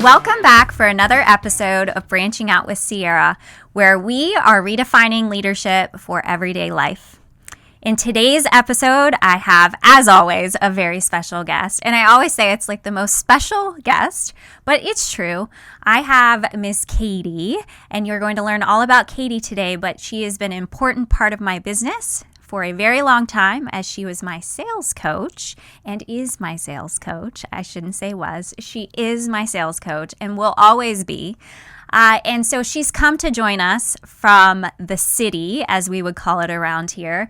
Welcome back for another episode of Branching Out with Sierra, where we are redefining leadership for everyday life. In today's episode, I have, as always, a very special guest. And I always say it's like the most special guest, but it's true. I have Miss Katie, and you're going to learn all about Katie today, but she has been an important part of my business for a very long time, as she was my sales coach and is my sales coach. I shouldn't say was. She is my sales coach and will always be. And so she's come to join us from the city, as we would call it around here.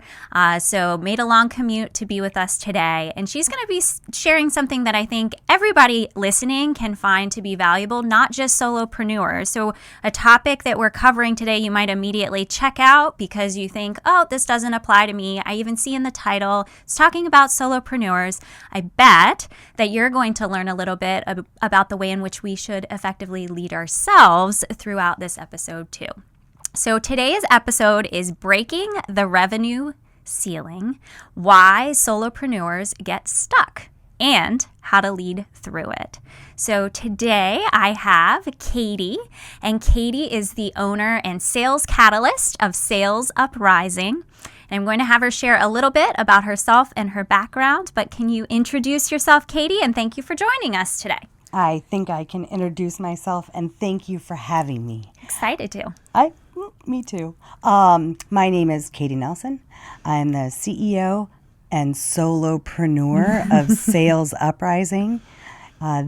So made a long commute to be with us today. And she's going to be sharing something that I think everybody listening can find to be valuable, not just solopreneurs. So a topic that we're covering today, you might immediately check out because you think, oh, this doesn't apply to me. I even see in the title, it's talking about solopreneurs. I bet that you're going to learn a little bit about the way in which we should effectively lead ourselves throughout this episode too. So today's episode is breaking the revenue ceiling, why solopreneurs get stuck, and how to lead through it. So today I have Katie, and Katie is the owner and sales catalyst of Sales UpRising. And I'm going to have her share a little bit about herself and her background, but can you introduce yourself, Katie, and thank you for joining us today. I think I can introduce myself, and thank you for having me. Excited to. Me too. My name is Katie Nelson. I'm the CEO and solopreneur of Sales UpRising.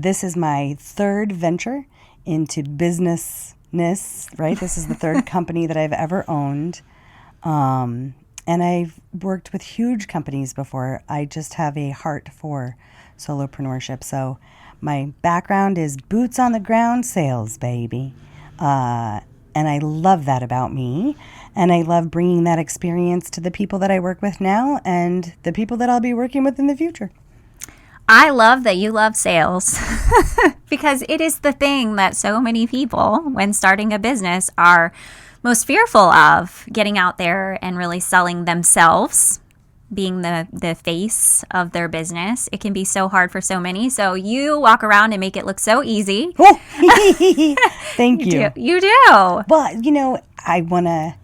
This is my third venture into businessness, right? This is the third company that I've ever owned. And I've worked with huge companies before. I just have a heart for solopreneurship. So my background is boots on the ground sales, baby. And I love that about me. And I love bringing that experience to the people that I work with now and the people that I'll be working with in the future. I love that you love sales because it is the thing that so many people, when starting a business, are most fearful of, getting out there and really selling themselves, being the face of their business. It can be so hard for so many. So you walk around and make it look so easy. Oh, thank you. You do. Well, I want to,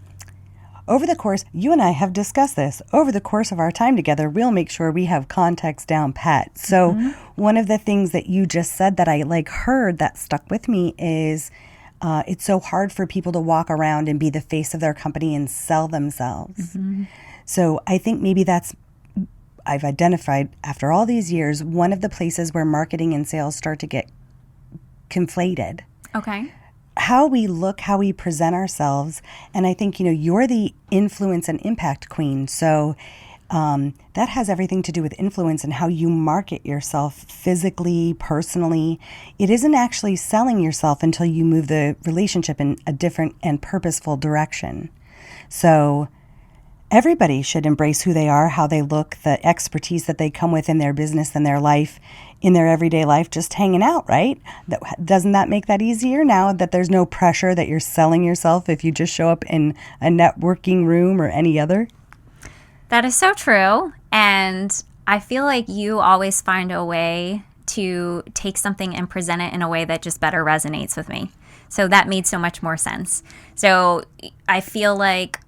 over the course, you and I have discussed this, over the course of our time together, we'll make sure we have context down pat. So one of the things that you just said that I heard that stuck with me is it's so hard for people to walk around and be the face of their company and sell themselves. Mm-hmm. So I think maybe I've identified after all these years, one of the places where marketing and sales start to get conflated. Okay. How we look, how we present ourselves. And I think, you're the influence and impact queen. So that has everything to do with influence and how you market yourself physically, personally. It isn't actually selling yourself until you move the relationship in a different and purposeful direction. So everybody should embrace who they are, how they look, the expertise that they come with in their business and their life, in their everyday life, just hanging out, right? Doesn't that make that easier now that there's no pressure that you're selling yourself if you just show up in a networking room or any other? That is so true. And I feel like you always find a way to take something and present it in a way that just better resonates with me. So that made so much more sense. So I feel like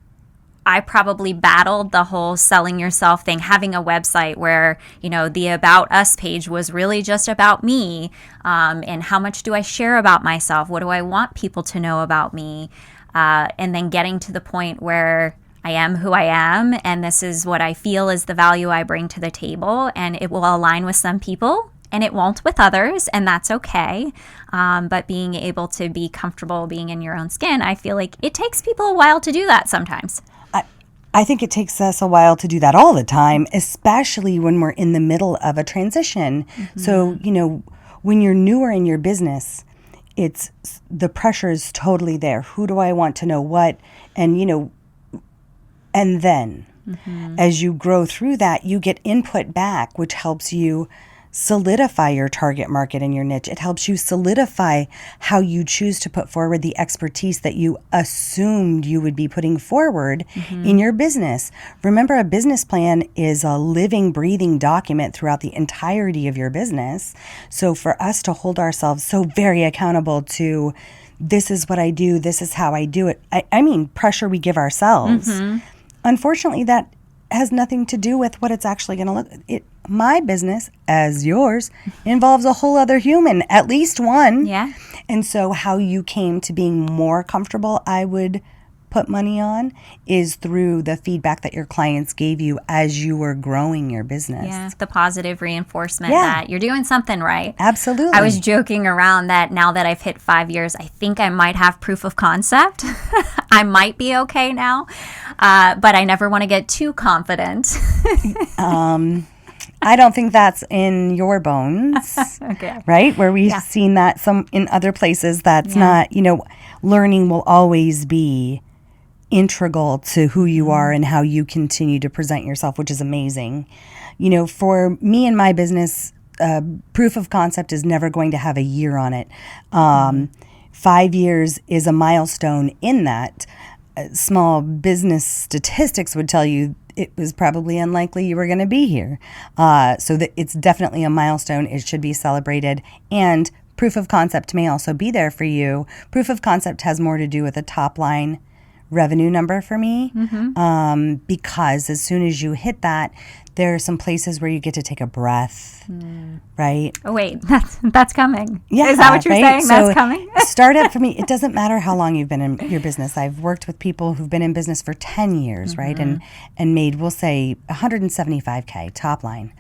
I probably battled the whole selling yourself thing, having a website where, the About Us page was really just about me, and how much do I share about myself? What do I want people to know about me? And then getting to the point where I am who I am, and this is what I feel is the value I bring to the table, and it will align with some people, and it won't with others, and that's okay. But being able to be comfortable being in your own skin, I feel like it takes people a while to do that sometimes. I think it takes us a while to do that all the time, especially when we're in the middle of a transition. Mm-hmm. So, when you're newer in your business, it's the pressure is totally there. Who do I want to know what? And, and then as you grow through that, you get input back, which helps you solidify your target market and your niche. It helps you solidify how you choose to put forward the expertise that you assumed you would be putting forward in your business. Remember, a business plan is a living, breathing document throughout the entirety of your business. So for us to hold ourselves so very accountable to, this is what I do, this is how I do it. I mean, pressure we give ourselves. Unfortunately, that has nothing to do with what it's actually going to look. My business, as yours, involves a whole other human, at least one. Yeah. And so how you came to being more comfortable, I would put money on, is through the feedback that your clients gave you as you were growing your business. Yeah, the positive reinforcement that you're doing something right. Absolutely. I was joking around that now that I've hit 5 years, I think I might have proof of concept. I might be okay now, but I never want to get too confident. I don't think that's in your bones, Okay. right? Where we've seen that some in other places. That's not, learning will always be integral to who you are and how you continue to present yourself, which is amazing. For me and my business, proof of concept is never going to have a year on it. 5 years is a milestone in that. Small business statistics would tell you it was probably unlikely you were going to be here. So that it's definitely a milestone. It should be celebrated. And proof of concept may also be there for you. Proof of concept has more to do with a top line revenue number for me, because as soon as you hit that, there are some places where you get to take a breath, right? Oh, wait, that's coming. Yeah, is that what you're saying? So that's coming? Startup for me, it doesn't matter how long you've been in your business. I've worked with people who've been in business for 10 years, right? And made, we'll say, 175K top line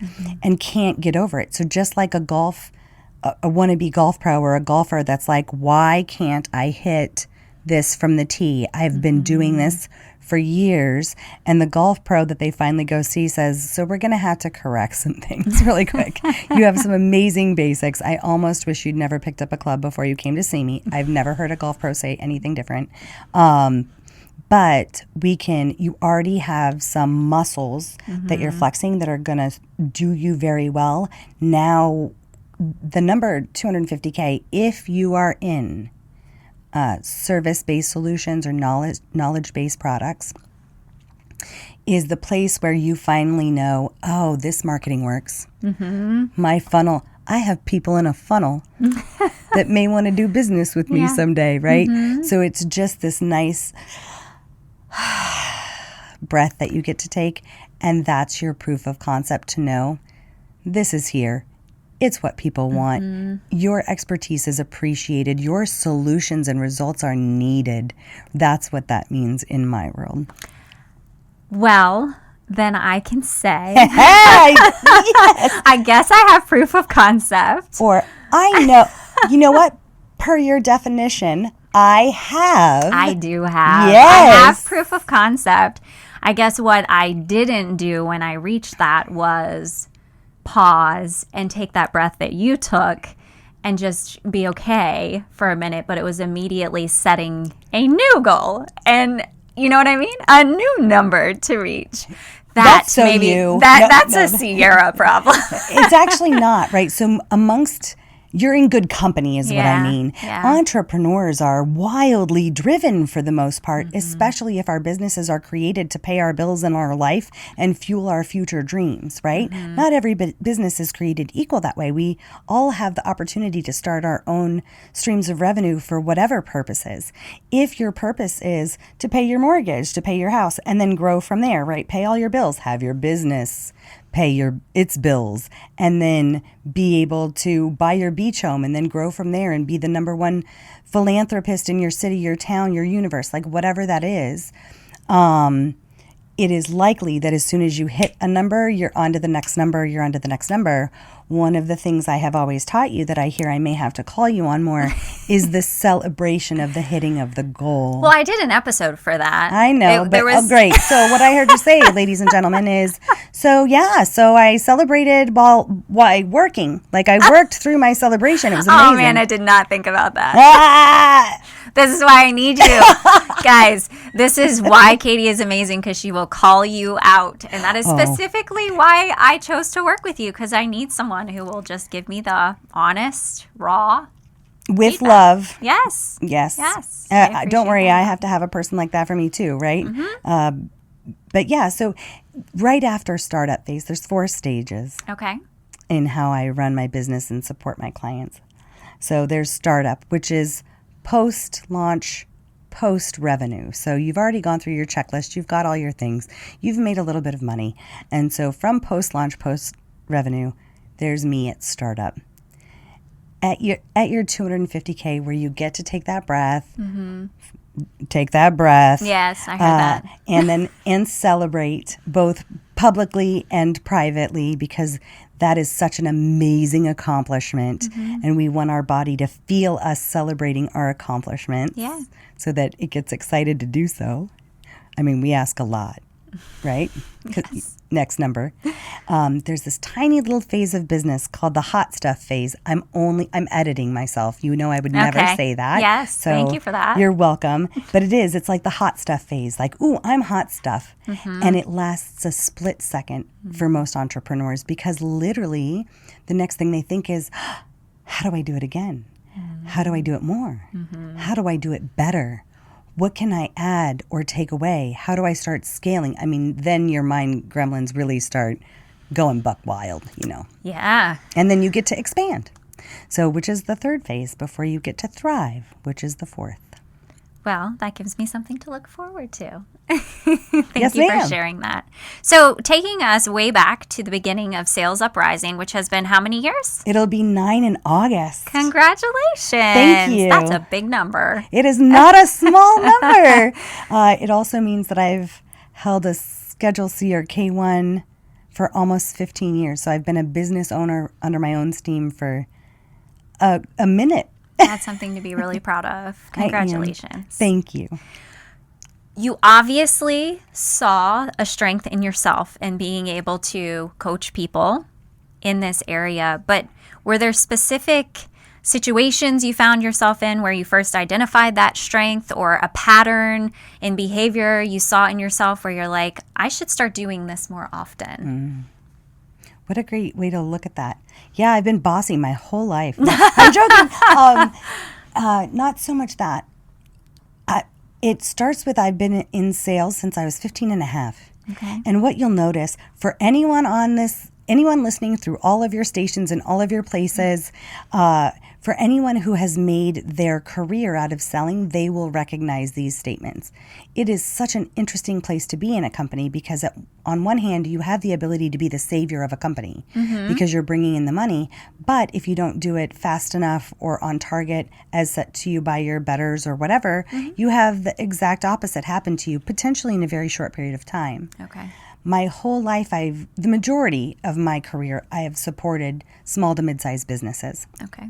and can't get over it. So just like a wannabe golf pro or a golfer that's like, why can't I hit this from the tee? I've been doing this for years. And the golf pro that they finally go see says, so we're going to have to correct some things really quick. You have some amazing basics. I almost wish you'd never picked up a club before you came to see me. I've never heard a golf pro say anything different. But you already have some muscles that you're flexing that are going to do you very well. Now, the number 250K, if you are in service-based solutions or knowledge-based products, is the place where you finally know, oh, this marketing works. My funnel, I have people in a funnel that may want to do business with me someday, right? So it's just this nice breath that you get to take, and that's your proof of concept to know this is here. It's what people want. Your expertise is appreciated. Your solutions and results are needed. That's what that means in my world. Well, then I can say, Yes. I guess I have proof of concept. Or I know, you know what? Per your definition, I do have. Yes. I have proof of concept. I guess what I didn't do when I reached that was pause and take that breath that you took and just be okay for a minute, but it was immediately setting a new goal and, you know what I mean, a new number to reach. That's so maybe you. That's a Sierra problem. It's actually not, right? So you're in good company is what I mean. Entrepreneurs are wildly driven for the most part, especially if our businesses are created to pay our bills in our life and fuel our future dreams, right? Not every business is created equal that way. We all have the opportunity to start our own streams of revenue for whatever purposes. If your purpose is to pay your mortgage, to pay your house, and then grow from there, right? Pay all your bills, have your business pay its bills, and then be able to buy your beach home and then grow from there and be the number one philanthropist in your city, your town, your universe, like whatever that is. It is likely that as soon as you hit a number, you're on to the next number, you're on to the next number. One of the things I have always taught you that I hear I may have to call you on more is the celebration of the hitting of the goal. Well, I did an episode for that. I know, great. So what I heard you say, ladies and gentlemen, is, so I celebrated while working. Like I worked through my celebration. It was amazing. Oh, man, I did not think about that. This is why I need you. Guys, this is why Katie is amazing, because she will call you out. And that is specifically why I chose to work with you, because I need someone who will just give me the honest, raw with feedback. love. Yes. Yes. Yes. Don't worry, I have to have a person like that for me too, right? But yeah, so right after startup phase, there's 4 stages Okay. in how I run my business and support my clients. So there's startup, which is post-launch, post-revenue. So you've already gone through your checklist. You've got all your things. You've made a little bit of money. And so from post-launch, post-revenue, there's me at startup. At your 250K, where you get to take that breath, take that breath. Yes, I heard that. and celebrate both publicly and privately, because that is such an amazing accomplishment. And we want our body to feel us celebrating our accomplishments so that it gets excited to do so. I mean, we ask a lot, right? Yes. Next number. There's this tiny little phase of business called the hot stuff phase. I'm editing myself. You know, I would never say that. Yes, so thank you for that. You're welcome. But it is. It's like the hot stuff phase. Like, ooh, I'm hot stuff. And it lasts a split second for most entrepreneurs, because literally the next thing they think is, how do I do it again? How do I do it more? How do I do it better? What can I add or take away? How do I start scaling? I mean, then your mind gremlins really start going buck wild, you know. Yeah. And then you get to expand. So, which is the 3rd phase before you get to thrive, which is the 4th. Well, that gives me something to look forward to. Thank Yes, you ma'am. for sharing that. So, taking us way back to the beginning of Sales UpRising, which has been how many years? It'll be 9 in August. Congratulations. Thank you. That's a big number. It is not a small number. It also means that I've held a Schedule C or K1 for almost 15 years. So I've been a business owner under my own steam for a minute. That's something to be really proud of. Congratulations. Thank you. You obviously saw a strength in yourself in being able to coach people in this area, but were there specific situations you found yourself in where you first identified that strength, or a pattern in behavior you saw in yourself where you're like, I should start doing this more often? What a great way to look at that. Yeah, I've been bossy my whole life. No, I'm joking. Not so much that. It starts with, I've been in sales since I was 15 and a half. Okay. And what you'll notice, for anyone listening through all of your stations and all of your places, for anyone who has made their career out of selling, they will recognize these statements. It is such an interesting place to be in a company, because on one hand, you have the ability to be the savior of a company because you're bringing in the money. But if you don't do it fast enough or on target as set to you by your betters or whatever, you have the exact opposite happen to you, potentially in a very short period of time. Okay. My whole life, the majority of my career, I have supported small to mid-sized businesses. Okay.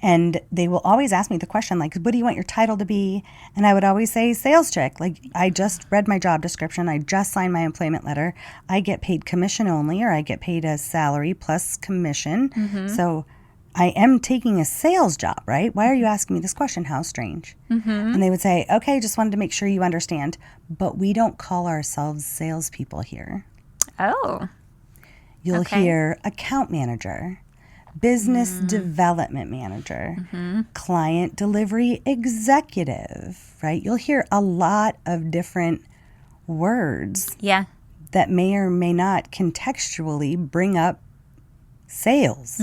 And they will always ask me the question, like, what do you want your title to be? And I would always say sales chick. Like, I just read my job description. I just signed my employment letter. I get paid commission only, or I get paid a salary plus commission. So I am taking a sales job, right? Why are you asking me this question? How strange. And they would say, okay, just wanted to make sure you understand. But we don't call ourselves salespeople here. Oh. You'll hear account manager, business development manager, client delivery executive, right? You'll hear a lot of different words that may or may not contextually bring up sales.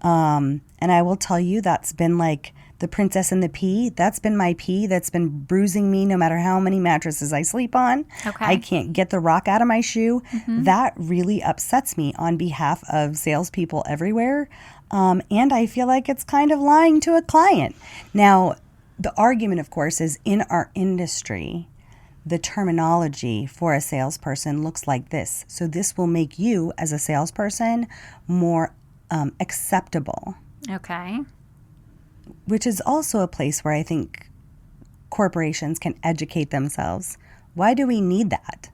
And I will tell you, that's been like the princess and the pea. That's been my pea that's been bruising me no matter how many mattresses I sleep on. Okay. I can't get the rock out of my shoe. That really upsets me on behalf of salespeople everywhere. And I feel like it's kind of lying to a client. Now, the argument, of course, is in our industry, the terminology for a salesperson looks like this. So this will make you, as a salesperson, more acceptable. Okay. Which is also a place where I think corporations can educate themselves. Why do we need that?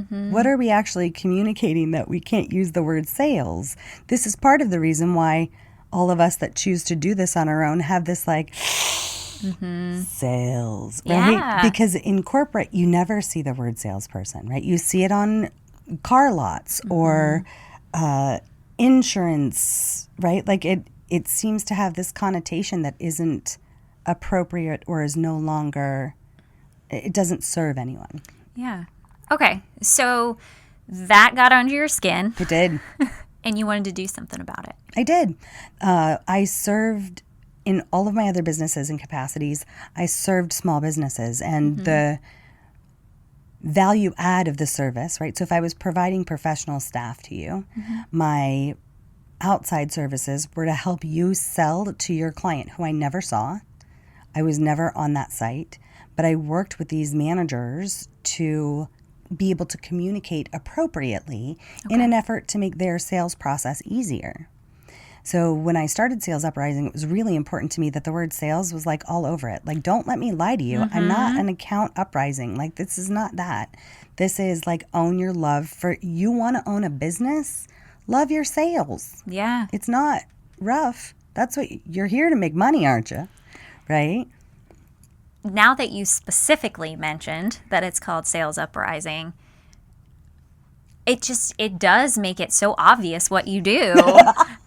What are we actually communicating that we can't use the word sales? This is part of the reason why all of us that choose to do this on our own have this like, Sales, right? Yeah. Because in corporate, you never see the word salesperson, right? You see it on car lots or insurance, right? Like it seems to have this connotation that isn't appropriate or is no longer, it doesn't serve anyone. Yeah. Okay. So that got under your skin. It did. And you wanted to do something about it. I did. I served in all of my other businesses and capacities. I served small businesses and the value add of the service, right? So if I was providing professional staff to you, my outside services were to help you sell to your client who I never saw. I was never on that site, but I worked with these managers to be able to communicate appropriately in an effort to make their sales process easier. So when I started Sales UpRising, it was really important to me that the word sales was like all over it. Like, don't let me lie to you. I'm not an account uprising. Like, this is not that. This is like own your love for, you want to own a business? Love your sales. Yeah. It's not rough. That's what you're here to make money, aren't you? Right? Now that you specifically mentioned that it's called Sales UpRising, it does make it so obvious what you do.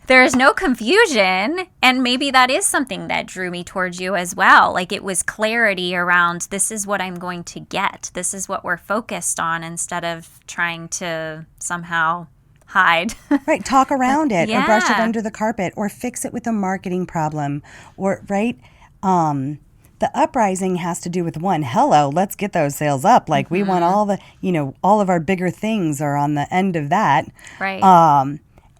There's no confusion, and maybe that is something that drew me towards you as well. Like, it was clarity around, this is what I'm going to get. This is what we're focused on, instead of trying to somehow hide. Right, talk around it or brush it Yeah. under the carpet or fix it with a marketing problem or, right? The uprising has to do with one, hello, let's get those sales up. Like we want all the, all of our bigger things are on the end of that. Right.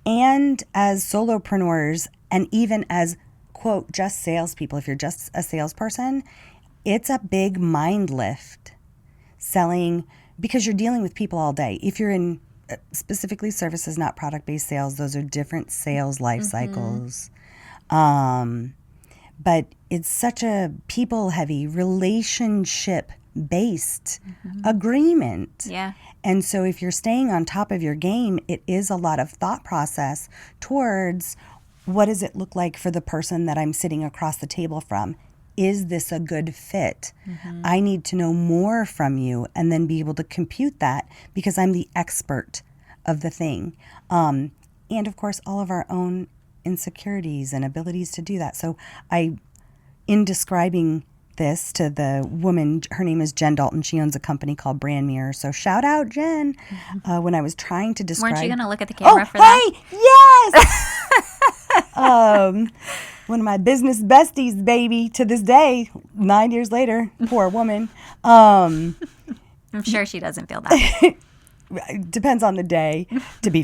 And as solopreneurs and even as, quote, just salespeople, if you're just a salesperson, it's a big mind lift selling because you're dealing with people all day. If you're in specifically services, not product-based sales, those are different sales life cycles. But it's such a people-heavy, relationship-based agreement. Yeah. And so if you're staying on top of your game, it is a lot of thought process towards what does it look like for the person that I'm sitting across the table from? Is this a good fit? I need to know more from you and then be able to compute that because I'm the expert of the thing. And of course, all of our own insecurities and abilities to do that. So in describing this to the woman, her name is Jen Dalton. She owns a company called Brand Mirror. So shout out, Jen. When I was trying to describe... Weren't you going to look at the camera for that? Yes! One of my business besties, baby, to this day, 9 years later, poor woman. I'm sure she doesn't feel that. It depends on the day, to be